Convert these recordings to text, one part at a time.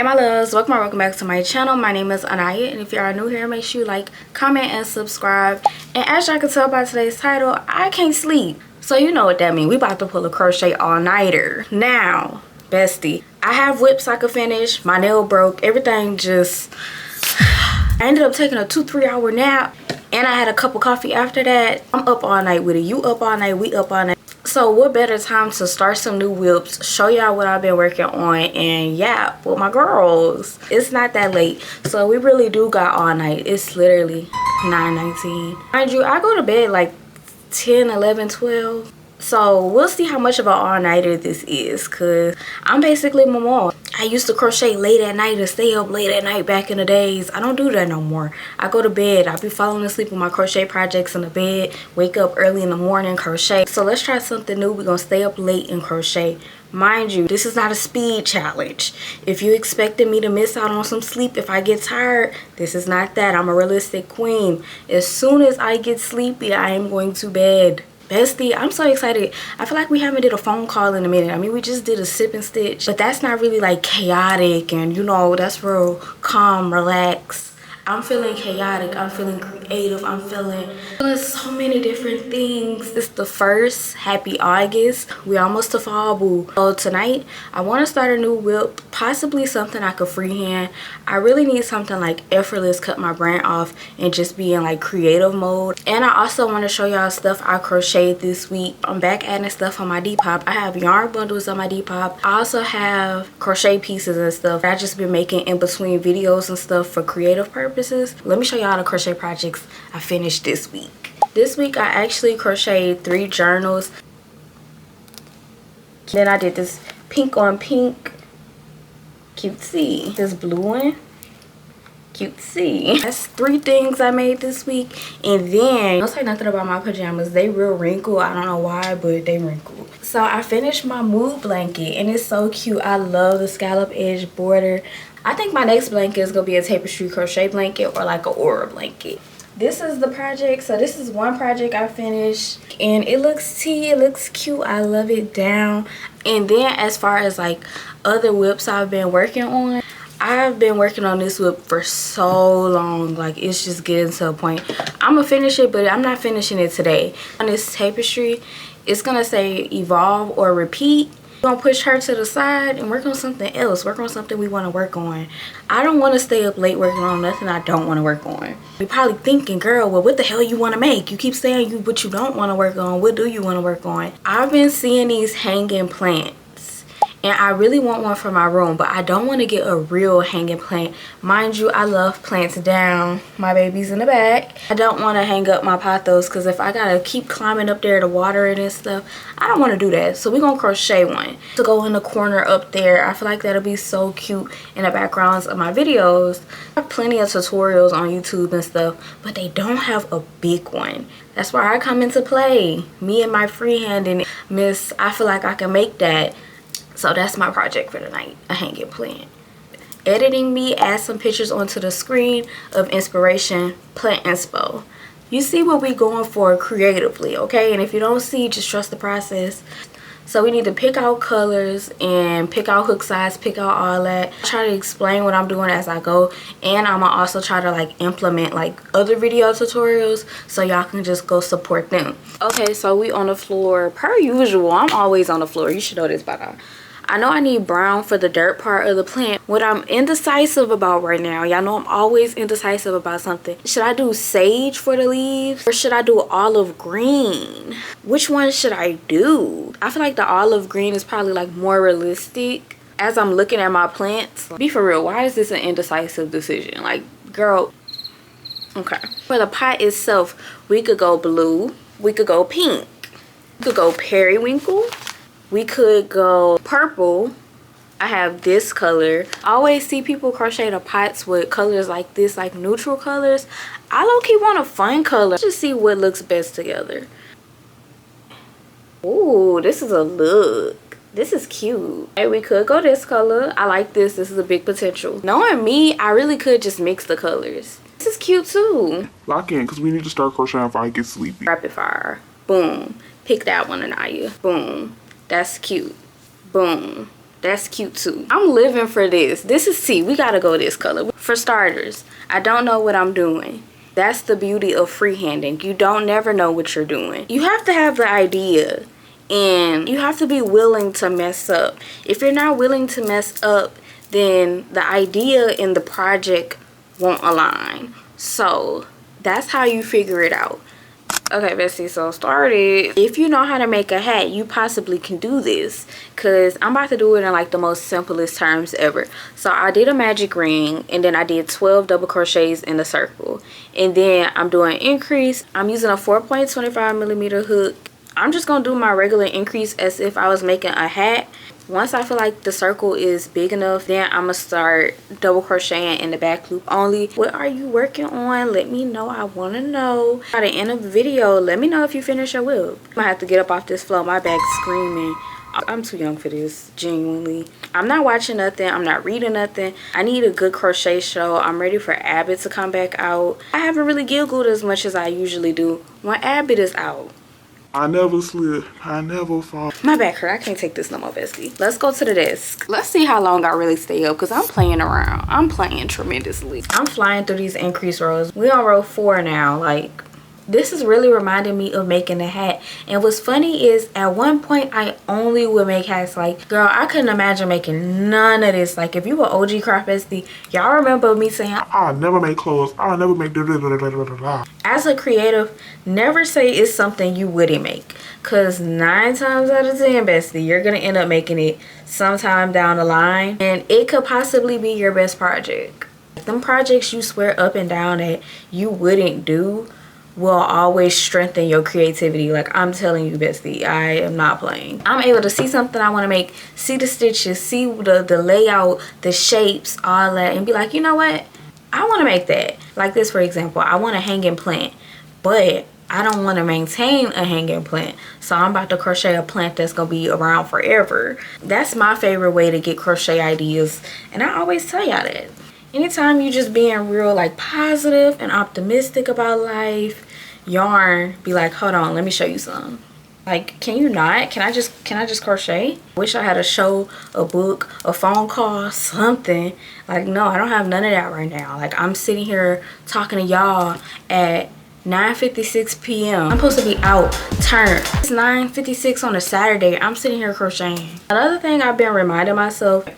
my loves, welcome back to my channel. My name is Anaya, and if you are new here, make sure you like, comment, and subscribe. And as y'all can tell by today's title, I can't sleep, so you know what that means. We about to pull a crochet all-nighter. Now bestie, I have whips I could finish, my nail broke, everything just I ended up taking a 2-3 hour nap, and I had a cup of coffee after that. I'm up all night with it. You up all night, we up all night. So what better time to start some new whips, show y'all what I've been working on, and yap with my girls. It's not that late, so we really do got all night. It's literally 9:19. Mind you, I go to bed like 10, 11, 12. So we'll see how much of an all-nighter this is, because I'm basically my mom. I used to crochet late at night and stay up late at night back in the days. I don't do that no more. I go to bed. I be falling asleep with my crochet projects in the bed, wake up early in the morning, crochet. So let's try something new. We're gonna stay up late and crochet. Mind you, this is not a speed challenge. If you expected me to miss out on some sleep if I get tired, this is not that. I'm a realistic queen. As soon as I get sleepy, I am going to bed. Bestie, I'm so excited. I feel like we haven't did a phone call in a minute. I mean, we just did a sip and stitch, but that's not really like chaotic, and you know, that's real calm, relaxed. I'm feeling chaotic, I'm feeling creative, I'm feeling so many different things. It's the first, happy August. We almost to fall, boo. So tonight, I want to start a new whip, possibly something I could freehand. I really need something like effortless, cut my brain off, and just be in like creative mode. And I also want to show y'all stuff I crocheted this week. I'm back adding stuff on my Depop. I have yarn bundles on my Depop. I also have crochet pieces and stuff that I just been making in between videos and stuff for creative purposes. Let me show y'all the crochet projects I finished this week. This week I actually crocheted 3 journals. Then I did this pink on pink, cutesy. This blue one, cutesy. That's 3 things I made this week. And then don't say nothing about my pajamas. They real wrinkled. I don't know why, but they wrinkled. So I finished my mood blanket, and it's so cute. I love the scallop edge border. I think my next blanket is gonna be a tapestry crochet blanket or like a aura blanket. This is the project. So this is one project I finished, and it looks tea, it looks cute. I love it down. And then as far as like other whips I've been working on, I've been working on this whip for so long, like it's just getting to a point. I'm gonna finish it, but I'm not finishing it today. On this tapestry, it's gonna say evolve or repeat. We're gonna push her to the side and work on something else, work on something we want to work on. I don't want to stay up late working on nothing I don't want to work on. You're probably thinking, girl, well, what the hell you want to make? You keep saying what you don't want to work on. What do you want to work on? I've been seeing these hanging plants, and I really want one for my room, but I don't want to get a real hanging plant. Mind you, I love plants down. My baby's in the back. I don't want to hang up my pothos, because if I gotta keep climbing up there to water it and stuff, I don't want to do that. So we're gonna crochet one to go in the corner up there. I feel like that'll be so cute in the backgrounds of my videos. I have plenty of tutorials on YouTube and stuff, but they don't have a big one. That's where I come into play. Me and my freehanding miss. I feel like I can make that. So that's my project for tonight, a hanging plant. Editing me, add some pictures onto the screen of inspiration, plant inspo. You see what we going for creatively, okay? And if you don't see, just trust the process. So we need to pick out colors and pick out hook size, pick out all that. I try to explain what I'm doing as I go, and I'm gonna also try to like implement like other video tutorials so y'all can just go support them. Okay, so we on the floor per usual. I'm always on the floor. You should know this by now. I know I need brown for the dirt part of the plant. What I'm indecisive about right now, y'all know I'm always indecisive about something. Should I do sage for the leaves, or should I do olive green? Which one should I do? I feel like the olive green is probably like more realistic as I'm looking at my plants. Be for real, why is this an indecisive decision? Like, girl. Okay. For the pot itself, we could go blue, we could go pink, we could go periwinkle, we could go purple. I have this color. I always see people crochet the pots with colors like this, like neutral colors. I low-key want a fun color. Just see what looks best together. Ooh, this is a look. This is cute. Hey, we could go this color. I like this. This is a big potential. Knowing me, I really could just mix the colors. This is cute too. Lock in, because we need to start crocheting if I get sleepy. Rapid fire. Boom. Pick that one, Anaya. Boom. That's cute. Boom. That's cute too. I'm living for this. This is tea. We gotta go this color. For starters, I don't know what I'm doing. That's the beauty of freehanding. You don't never know what you're doing. You have to have the idea and you have to be willing to mess up. If you're not willing to mess up, then the idea and the project won't align. So that's how you figure it out. Okay, bestie, so started. If you know how to make a hat, you possibly can do this, because I'm about to do it in like the most simplest terms ever. So I did a magic ring, and then I did 12 double crochets in a circle, and then I'm doing increase. I'm using a 4.25 millimeter hook. I'm just gonna do my regular increase as if I was making a hat. Once I feel like the circle is big enough, then I'm gonna start double crocheting in the back loop only. What are you working on? Let me know. I want to know. By the end of the video, let me know if you finish your wheel. I might have to get up off this floor. My back's screaming. I'm too young for this, genuinely. I'm not watching nothing. I'm not reading nothing. I need a good crochet show. I'm ready for Abbott to come back out. I haven't really giggled as much as I usually do when Abbott is out. I never slip. I never fall. My back hurt. I can't take this no more, bestie. Let's go to the desk. Let's see how long I really stay up, because I'm playing around. I'm playing tremendously. I'm flying through these increase rows. We on row 4 now. Like, this is really reminding me of making a hat. And what's funny is at one point I only would make hats. Like, girl, I couldn't imagine making none of this. Like, if you were OG craft bestie, y'all remember me saying I'll never make clothes. I'll never make da da da da da da da. As a creative, never say it's something you wouldn't make, because 9 times out of 10, bestie, you're gonna end up making it sometime down the line, and it could possibly be your best project. Them projects you swear up and down that you wouldn't do will always strengthen your creativity. Like, I'm telling you, bestie, I am not playing. I'm able to see something I want to make, see the stitches, see the layout, the shapes, all that, and be like, you know what, I want to make that. Like this, for example, I want a hanging plant, but I don't want to maintain a hanging plant, so I'm about to crochet a plant that's gonna be around forever. That's my favorite way to get crochet ideas, and I always tell y'all that. Anytime you just being real like positive and optimistic about life, yarn, be like, hold on, let me show you some. Like, can you not? Can I just crochet? Wish I had a show, a book, a phone call, something. Like, no, I don't have none of that right now. Like, I'm sitting here talking to y'all at 9:56 p.m. I'm supposed to be out turned. It's 9:56 on a Saturday. I'm sitting here crocheting. Another thing I've been reminding myself,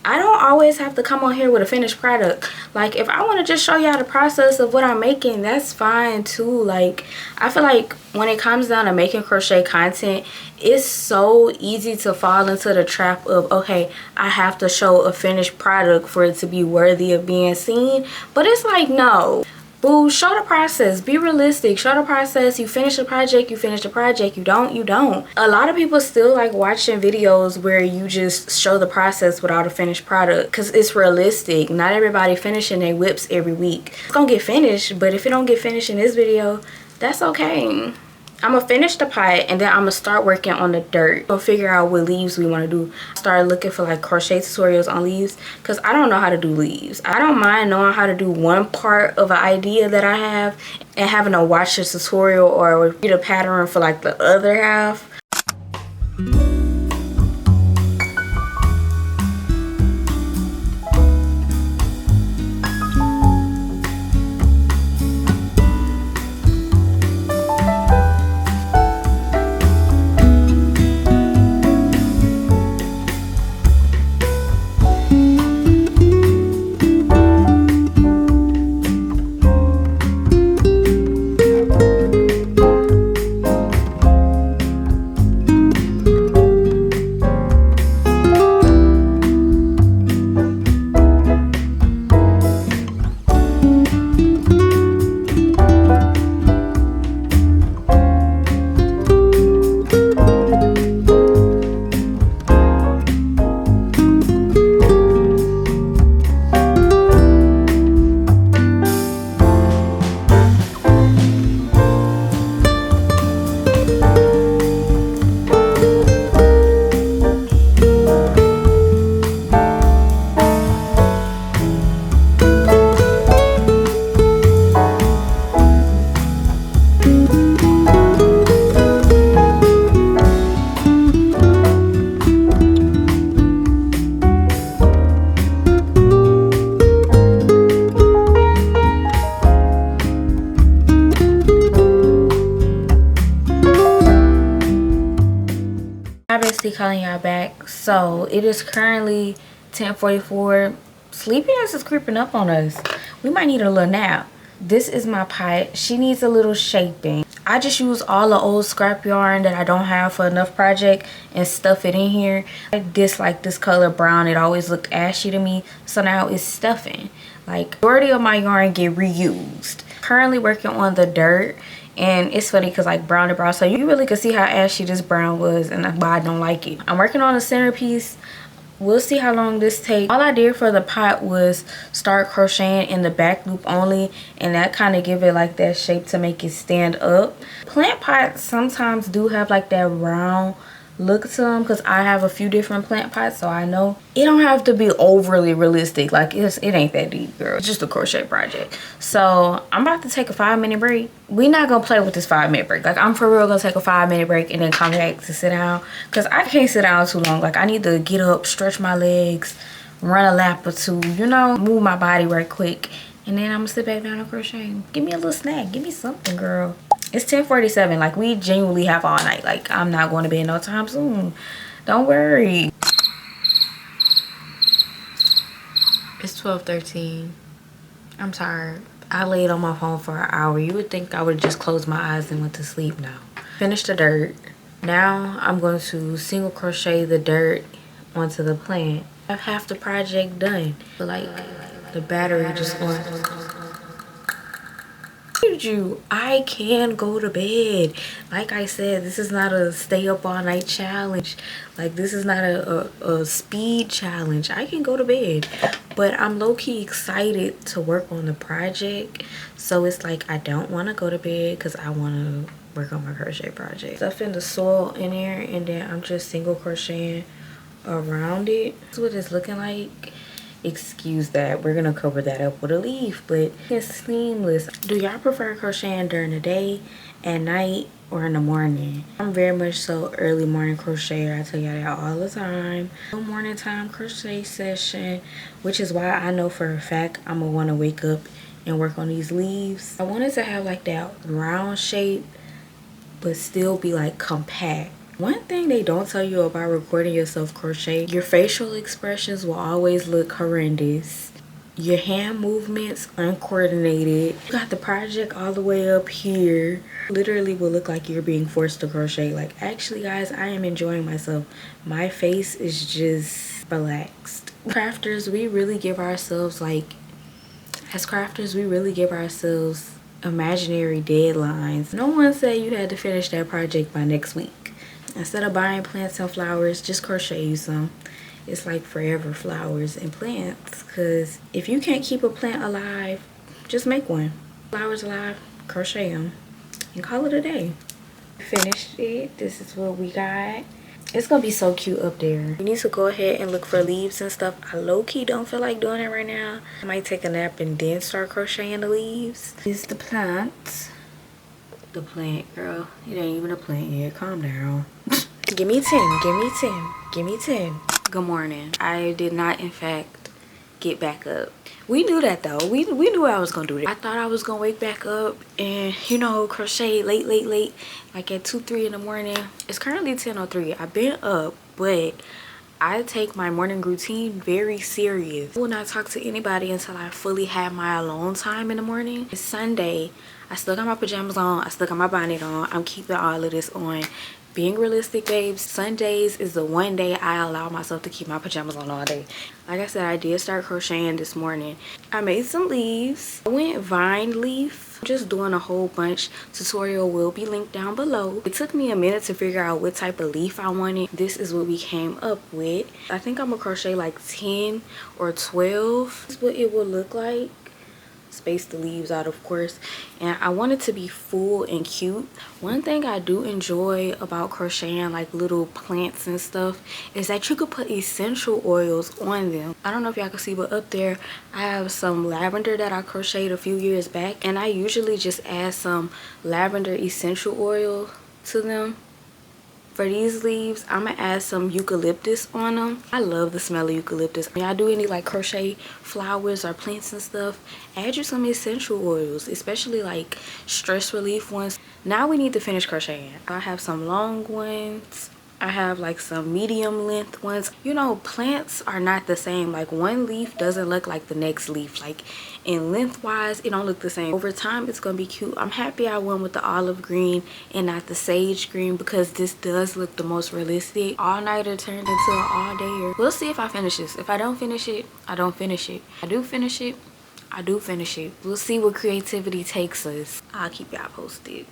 I don't always have to come on here with a finished product. Like, if I want to just show y'all the process of what I'm making, that's fine too. Like, I feel like when it comes down to making crochet content, it's so easy to fall into the trap of, okay, I have to show a finished product for it to be worthy of being seen. But it's like, no. Boo, show the process. Be realistic. Show the process. You finish the project, you finish the project. You don't, you don't. A lot of people still like watching videos where you just show the process without a finished product, because it's realistic. Not everybody finishing their whips every week. It's gonna get finished, but if it don't get finished in this video, that's okay. I'm gonna finish the pot, and then I'm gonna start working on the dirt. We'll figure out what leaves we want to do. Start looking for like crochet tutorials on leaves, because I don't know how to do leaves. I don't mind knowing how to do one part of an idea that I have and having to watch a tutorial or read a pattern for like the other half. Hi bestie, calling y'all back. So it is currently 10:44. Sleepiness is creeping up on us. We might need a little nap. This is my pot. She needs a little shaping. I just use all the old scrap yarn that I don't have for enough project and stuff it in here. I dislike this color brown. It always looked ashy to me. So now it's stuffing. Like, majority of my yarn get reused. Currently working on the dirt. And it's funny because like brown to brown, so you really could see how ashy this brown was and why I don't like it. I'm working on the centerpiece. We'll see how long this takes. All I did for the pot was start crocheting in the back loop only, and that kind of give it like that shape to make it stand up. Plant pots sometimes do have like that round look to them because I have a few different plant pots, so I know it don't have to be overly realistic. Like it ain't that deep, girl. It's just a crochet project. So I'm about to take a 5-minute break. We're not gonna play with this 5-minute break. Like, I'm for real gonna take a 5-minute break and then come back to sit down because I can't sit down too long. Like, I need to get up, stretch my legs, run a lap or two, you know, move my body right quick, and then I'm gonna sit back down and crochet. Give me a little snack, give me something, girl. It's 10:47. Like, we genuinely have all night. Like, I'm not going to bed no time soon. Don't worry. It's 12:13. I'm tired. I laid on my phone for an hour. You would think I would just close my eyes and went to sleep now. Finished the dirt. Now I'm going to single crochet the dirt onto the plant. I have half the project done. But like, the battery just went. I can go to bed. Like I said, this is not a stay up all night challenge. Like, this is not a speed challenge. I can go to bed, but I'm low-key excited to work on the project. So it's like I don't want to go to bed because I want to work on my crochet project. Stuffing the soil in there, and then I'm just single crocheting around it. That's what it's looking like. Excuse that, we're gonna cover that up with a leaf, but it's seamless. Do y'all prefer crocheting during the day, at night, or in the morning? I'm very much so early morning crocheter. I tell y'all that all the time. No morning time crochet session, which is why I know for a fact I'm gonna want to wake up and work on these leaves. I wanted to have like that round shape but still be like compact. One thing they don't tell you about recording yourself crochet, your facial expressions will always look horrendous. Your hand movements uncoordinated. You got the project all the way up here. Literally will look like you're being forced to crochet. Like, actually guys, I am enjoying myself. My face is just relaxed. Crafters, we really give ourselves imaginary deadlines. No one said you had to finish that project by next week. Instead of buying plants and flowers, just crochet you some. It's like forever flowers and plants, because if you can't keep a plant alive, just make one. Flowers alive, crochet them, and call it a day. Finished it. This is what we got. It's gonna be so cute up there. You need to go ahead and look for leaves and stuff. I low-key don't feel like doing it right now. I might take a nap and then start crocheting the leaves. This is the plant. The plant, girl. It ain't even a plant yet. Calm down. Give me 10. Give me 10. Give me 10. Good morning. I did not, in fact, get back up. We knew that though. We knew I was gonna do that. I thought I was gonna wake back up and, you know, crochet late, like at 2-3 in the morning. It's currently 10:03. I've been up, but I take my morning routine very serious. I will not talk to anybody until I fully have my alone time in the morning. It's Sunday. I still got my pajamas on. I still got my bonnet on. I'm keeping all of this on. Being realistic, babes, Sundays is the one day I allow myself to keep my pajamas on all day. Like I said, I did start crocheting this morning. I made some leaves. I went vine leaf. I'm just doing a whole bunch. Tutorial will be linked down below. It took me a minute to figure out what type of leaf I wanted. This is what we came up with. I think I'm gonna crochet like 10 or 12. This is what it will look like. Space the leaves out, of course, and I want it to be full and cute. One thing I do enjoy about crocheting like little plants and stuff is that you could put essential oils on them. I don't know if y'all can see, but up there I have some lavender that I crocheted a few years back, and I usually just add some lavender essential oil to them. For these leaves, I'm gonna add some eucalyptus on them. I love the smell of eucalyptus. When y'all do any like crochet flowers or plants and stuff, add you some essential oils, especially like stress relief ones. Now we need to finish crocheting. I have some long ones. I have like some medium length ones. You know, plants are not the same. Like one leaf doesn't look like the next leaf. Like in lengthwise, it don't look the same. Over time, it's gonna be cute. I'm happy I went with the olive green and not the sage green because this does look the most realistic. All nighter turned into an all dayer. We'll see if I finish this. If I don't finish it, I don't finish it. I do finish it, I do finish it. We'll see where creativity takes us. I'll keep y'all posted.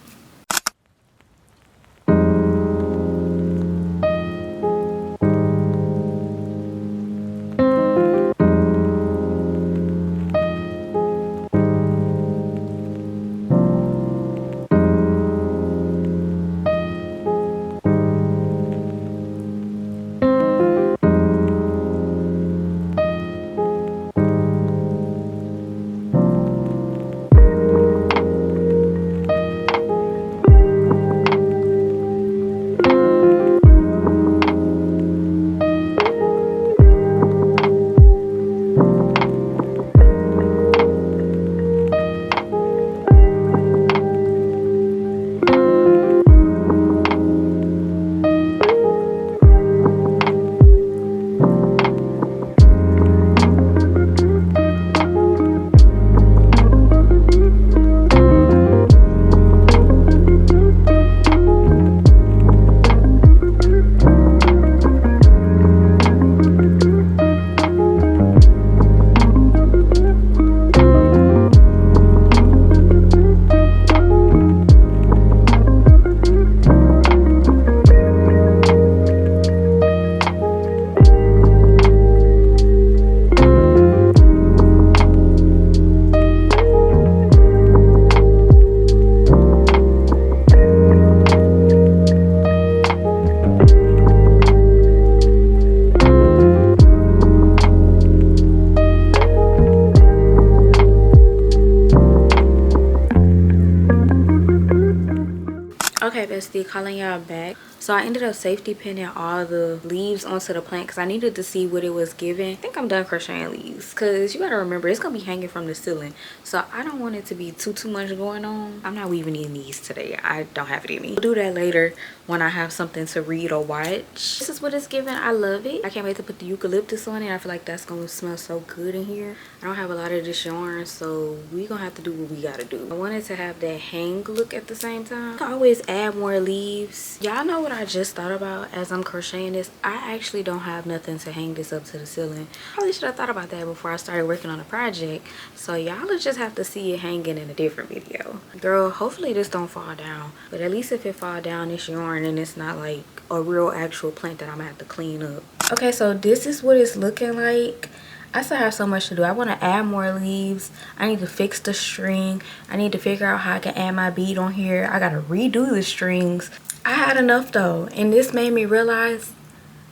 Okay, bestie, calling y'all back. So I ended up safety pinning all the leaves onto the plant because I needed to see what it was giving. I think I'm done crocheting leaves because you gotta remember it's gonna be hanging from the ceiling, so I don't want it to be too much going on. I'm not weaving in these today. I don't have it in me. We'll do that later when I have something to read or watch. This is what it's giving. I love it. I can't wait to put the eucalyptus on it. I feel like that's gonna smell so good in here. I don't have a lot of this yarn, so we gonna have to do what we gotta do. I wanted to have that hang look at the same time. I can always add more leaves. Y'all know what I just thought about as I'm crocheting this? I actually don't have nothing to hang this up to the ceiling. Probably should have thought about that before I started working on the project. So y'all will just have to see it hanging in a different video. Girl, hopefully this don't fall down. But at least if it fall down, it's yarn and it's not like a real actual plant that I'm gonna have to clean up. Okay, so this is what it's looking like. I still have so much to do. I want to add more leaves. I need to fix the string. I need to figure out how I can add my bead on here. I gotta redo the strings. I had enough though, and this made me realize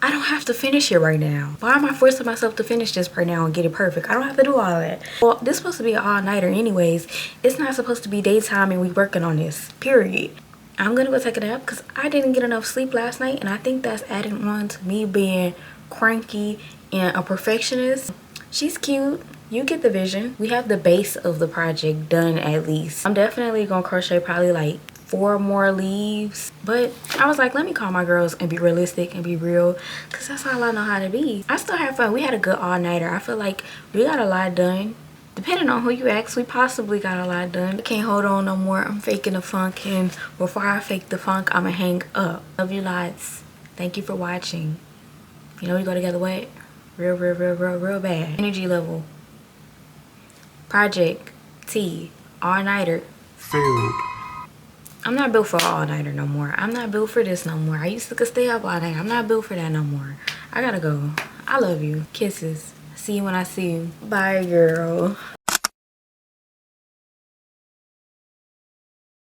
I don't have to finish it right now. Why am I forcing myself to finish this right now and get it perfect? I don't have to do all that. Well, this is supposed to be an all-nighter anyways. It's not supposed to be daytime and we working on this, period. I'm gonna go take a nap because I didn't get enough sleep last night, and I think that's adding on to me being cranky and a perfectionist. She's cute. You get the vision. We have the base of the project done at least. I'm definitely gonna crochet probably like 4 more leaves, but I was like, let me call my girls and be realistic and be real, because that's all I know how to be. I still had fun. We had a good all-nighter. I feel like we got a lot done. Depending on who you ask, we possibly got a lot done. I can't hold on no more. I'm faking the funk, and before I fake the funk, I'ma hang up. Love you lots. Thank you for watching. You know we go together what? Real bad. Energy level. Project T. All-nighter. Failed. I'm not built for all-nighter no more. I'm not built for this no more. I used to could stay up all night. I'm not built for that no more. I gotta go. I love you. Kisses. See you when I see you. Bye, girl.